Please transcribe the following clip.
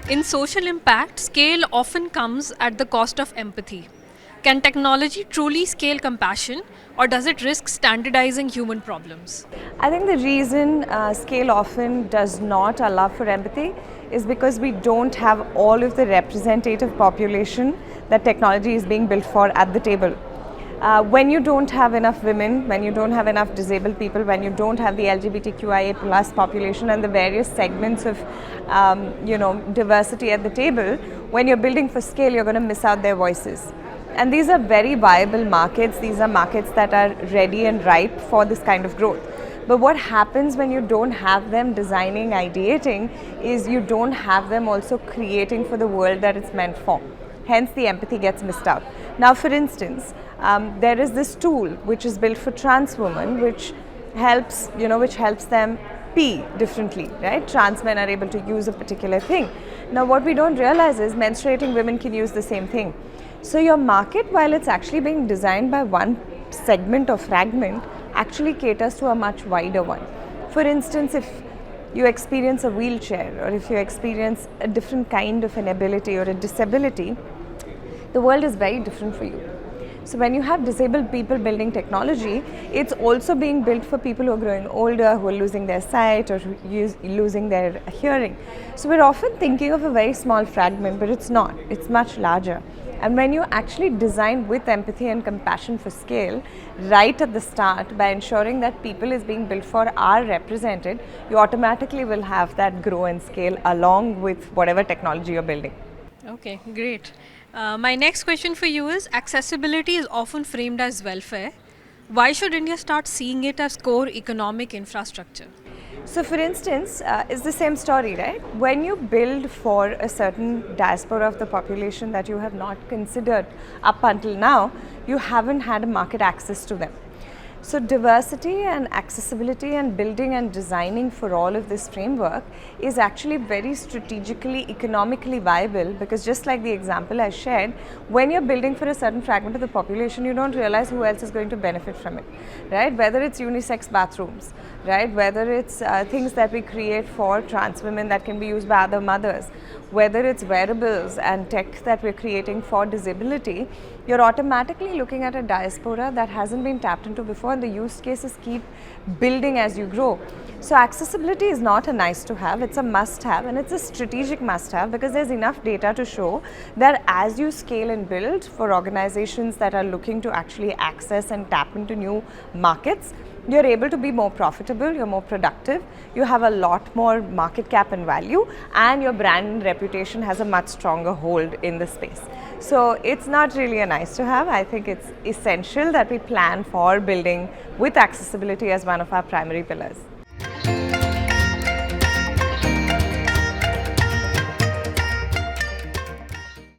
In social impact, scale often comes at the cost of empathy. Can technology truly scale compassion, or does it risk standardizing human problems? I think the reason scale often does not allow for empathy is because we don't have all of the representative population that technology is being built for at the table. When you don't have enough women, when you don't have enough disabled people, when you don't have the LGBTQIA plus population and the various segments of diversity at the table, when you're building for scale, you're going to miss out their voices. And these are very viable markets. These are markets that are ready and ripe for this kind of growth. But what happens when you don't have them designing, ideating, is you don't have them also creating for the world that it's meant for. Hence, the empathy gets missed out. Now, for instance, there is this tool which is built for trans women, which helps them pee differently, right? Trans men are able to use a particular thing. Now, what we don't realize is menstruating women can use the same thing. So your market, while it's actually being designed by one segment or fragment, actually caters to a much wider one. For instance, if you experience a wheelchair or if you experience a different kind of an ability or a disability, the world is very different for you. So when you have disabled people building technology, it's also being built for people who are growing older, who are losing their sight or losing their hearing. So we're often thinking of a very small fragment, but it's not. It's much larger. And when you actually design with empathy and compassion for scale right at the start, by ensuring that people is being built for are represented, you automatically will have that grow and scale along with whatever technology you're building. Okay, great. My next question for you is, accessibility is often framed as welfare. Why should India start seeing it as core economic infrastructure? So for instance, it's the same story, right? When you build for a certain diaspora of the population that you have not considered up until now, you haven't had market access to them. So diversity and accessibility and building and designing for all of this framework is actually very strategically, economically viable, because just like the example I shared, when you're building for a certain fragment of the population, you don't realize who else is going to benefit from it, right? Whether it's unisex bathrooms, right? Whether it's things that we create for trans women that can be used by other mothers, whether it's wearables and tech that we're creating for disability, you're automatically looking at a diaspora that hasn't been tapped into before, and the use cases keep building as you grow. So accessibility is not a nice to have, it's a must have, and it's a strategic must have, because there's enough data to show that as you scale and build for organizations that are looking to actually access and tap into new markets, you're able to be more profitable, you're more productive, you have a lot more market cap and value, and your brand and reputation has a much stronger hold in the space. So it's not really a nice to have. I think it's essential that we plan for building with accessibility as one of our primary pillars.